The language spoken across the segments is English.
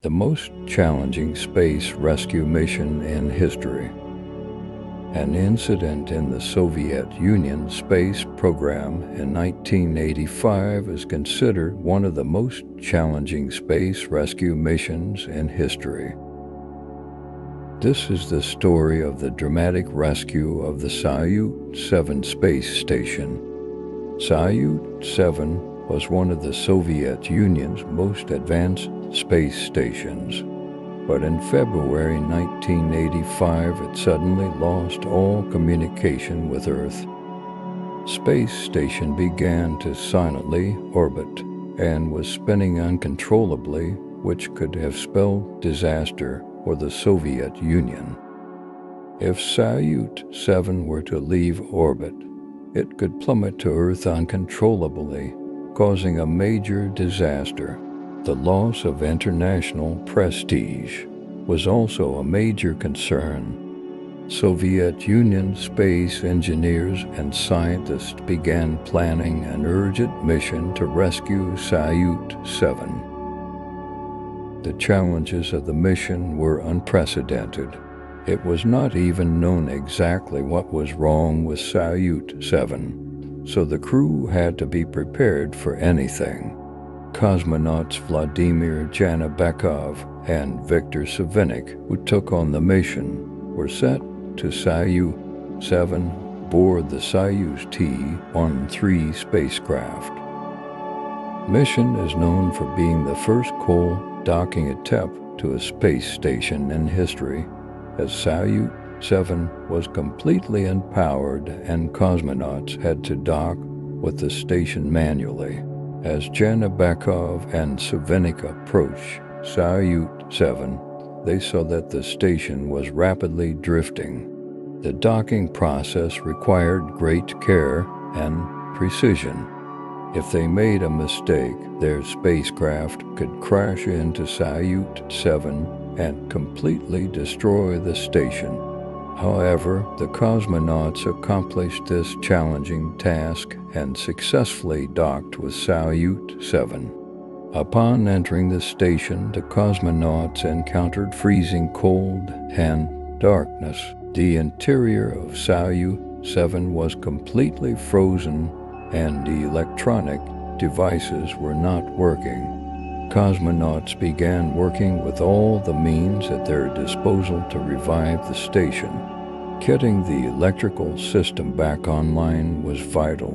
the most challenging space rescue mission in history. An incident in the Soviet Union space program in 1985 is considered one of the most challenging space rescue missions in history. This is the story of the dramatic rescue of the Salyut-7 space station. Salyut-7 was one of the Soviet Union's most advanced space stations, but in February 1985 it suddenly lost all communication with Earth. Space station began to silently orbit and was spinning uncontrollably, which could have spelled disaster for the Soviet Union. If Salyut-7 were to leave orbit, it could plummet to Earth uncontrollably, causing a major disaster. The loss of international prestige was also a major concern. Soviet Union space engineers and scientists began planning an urgent mission to rescue Salyut-7. The challenges of the mission were unprecedented. It was not even known exactly what was wrong with Salyut-7, so the crew had to be prepared for anything. Cosmonauts Vladimir Janabekov and Viktor Savinik, who took on the mission, were sent to Salyut-7 aboard the Soyuz T-13 spacecraft. Mission is known for being the first cold docking attempt to a space station in history, as Salyut-7 was completely unpowered and cosmonauts had to dock with the station manually. As Janabekov and Savinik approached Salyut-7, they saw that the station was rapidly drifting. The docking process required great care and precision. If they made a mistake, their spacecraft could crash into Salyut-7 and completely destroy the station. However, the cosmonauts accomplished this challenging task and successfully docked with Salyut-7. Upon entering the station, the cosmonauts encountered freezing cold and darkness. The interior of Salyut-7 was completely frozen and the electronic devices were not working. Cosmonauts began working with all the means at their disposal to revive the station. Getting the electrical system back online was vital.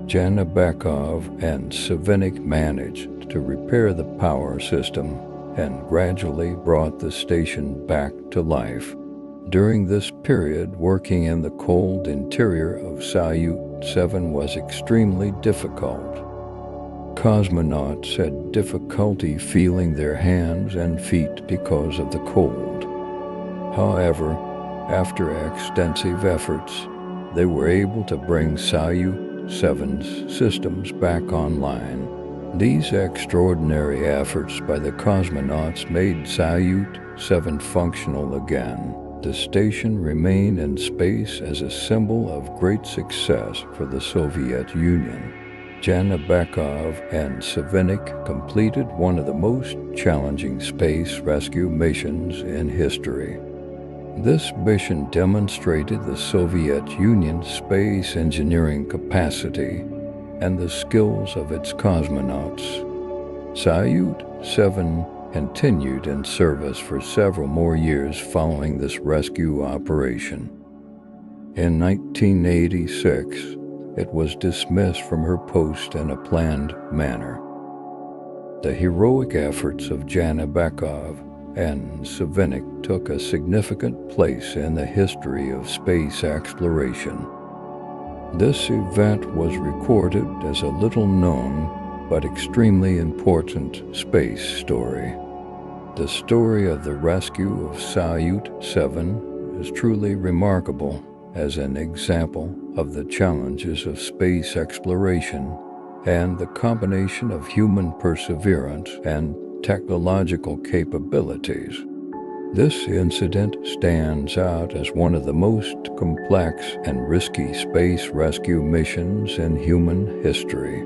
Janabekov and Savinik managed to repair the power system and gradually brought the station back to life. During this period, working in the cold interior of Salyut-7 was extremely difficult. Cosmonauts had difficulty feeling their hands and feet because of the cold. However, after extensive efforts, they were able to bring Salyut-7's systems back online. These extraordinary efforts by the cosmonauts made Salyut-7 functional again. The station remained in space as a symbol of great success for the Soviet Union. Janabekov and Savinik completed one of the most challenging space rescue missions in history. This mission demonstrated the Soviet Union's space engineering capacity and the skills of its cosmonauts. Salyut-7 continued in service for several more years following this rescue operation. In 1986, it was dismissed from her post in a planned manner. The heroic efforts of Janabekov and Savinik took a significant place in the history of space exploration. This event was recorded as a little-known but extremely important space story. The story of the rescue of Salyut-7 is truly remarkable as an example of the challenges of space exploration and the combination of human perseverance and technological capabilities. This incident stands out as one of the most complex and risky space rescue missions in human history.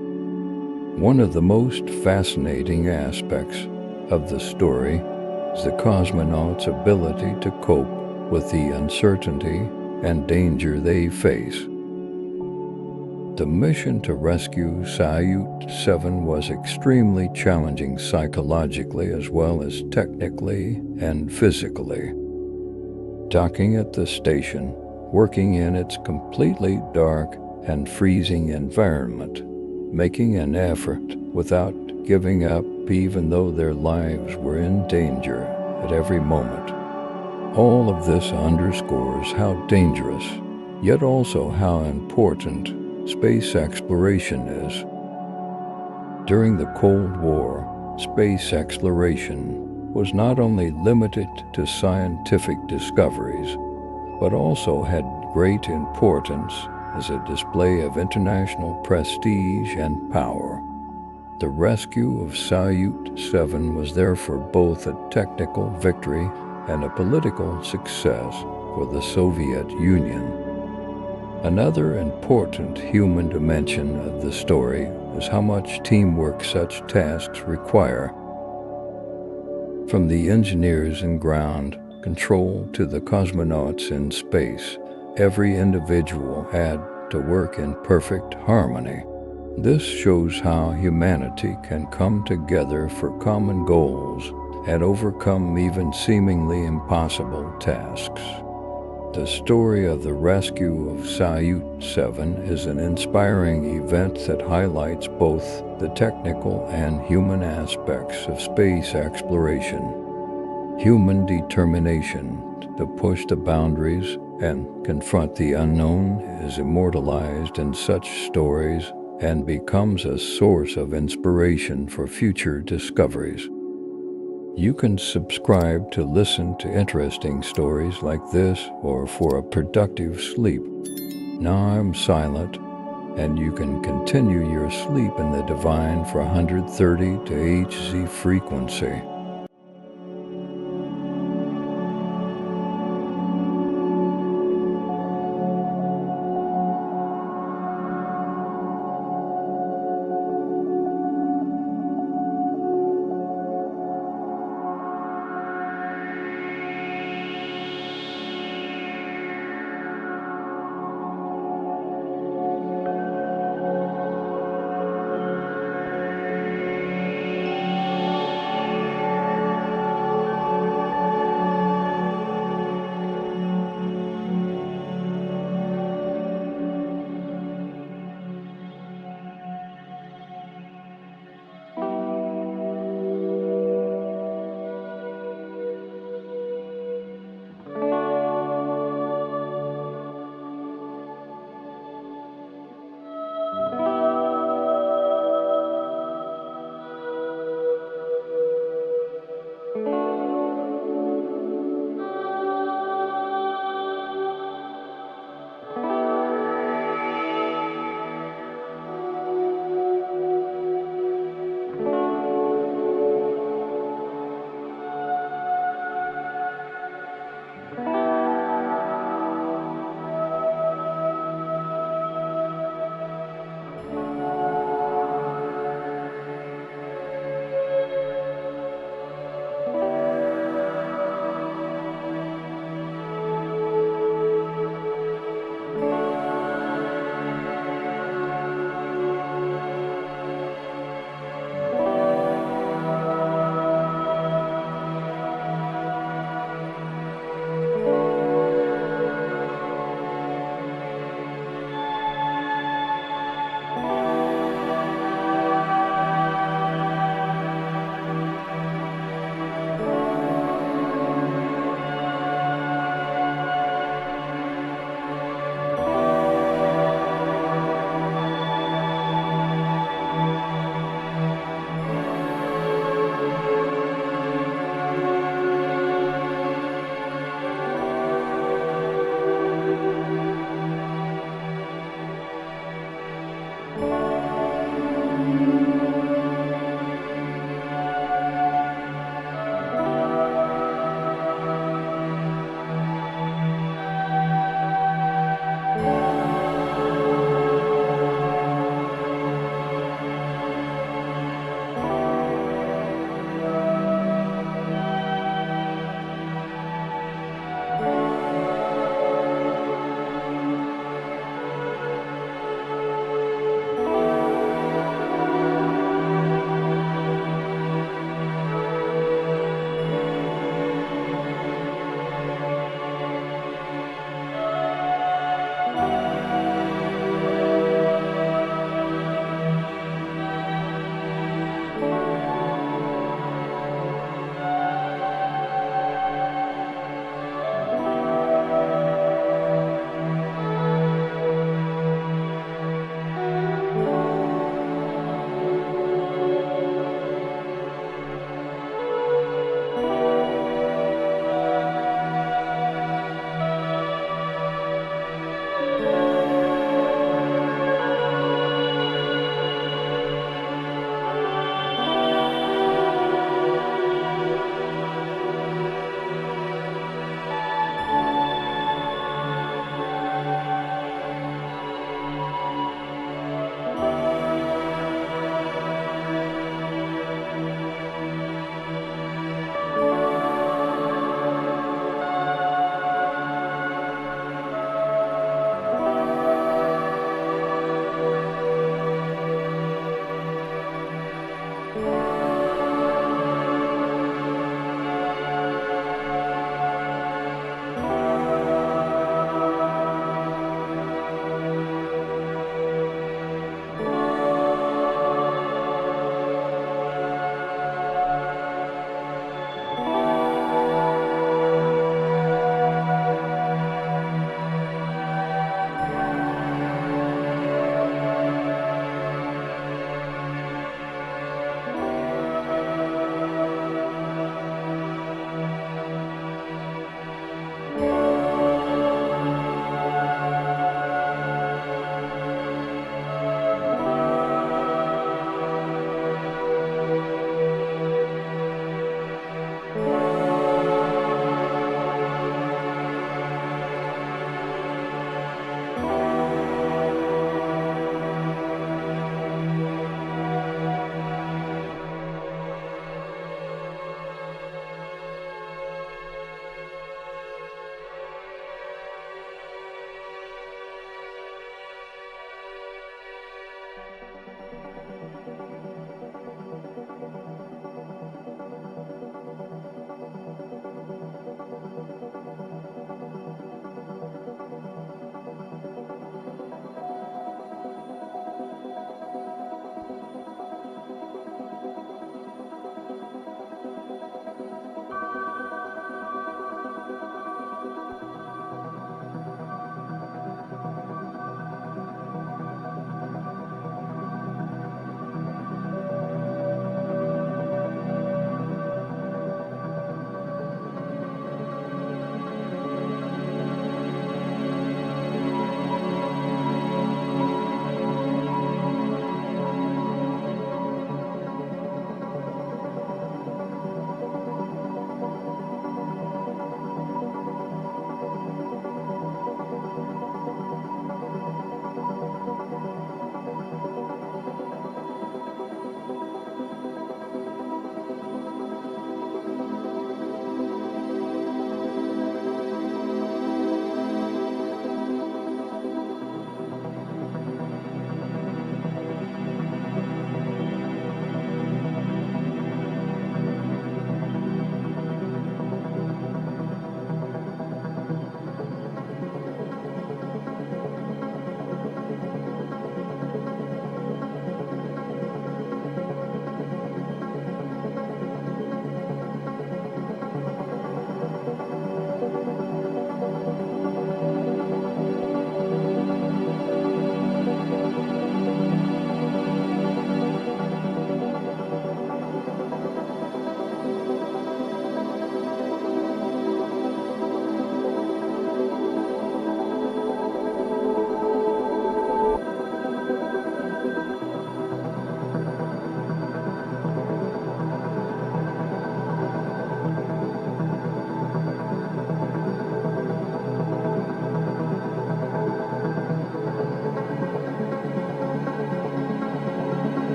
One of the most fascinating aspects of the story is the cosmonauts' ability to cope with the uncertainty and danger they face. The mission to rescue Salyut 7 was extremely challenging psychologically as well as technically and physically. Docking at the station, working in its completely dark and freezing environment, making an effort without giving up even though their lives were in danger at every moment. All of this underscores how dangerous, yet also how important, space exploration is. During the Cold War, space exploration was not only limited to scientific discoveries, but also had great importance as a display of international prestige and power. The rescue of Salyut 7 was therefore both a technical victory and a political success for the Soviet Union. Another important human dimension of the story is how much teamwork such tasks require. From the engineers in ground control to the cosmonauts in space, every individual had to work in perfect harmony. This shows how humanity can come together for common goals and overcome even seemingly impossible tasks. The story of the rescue of Salyut 7 is an inspiring event that highlights both the technical and human aspects of space exploration. Human determination to push the boundaries and confront the unknown is immortalized in such stories and becomes a source of inspiration for future discoveries. You can subscribe to listen to interesting stories like this or for a productive sleep. Now I'm silent, and you can continue your sleep in the divine for 130 to Hz frequency.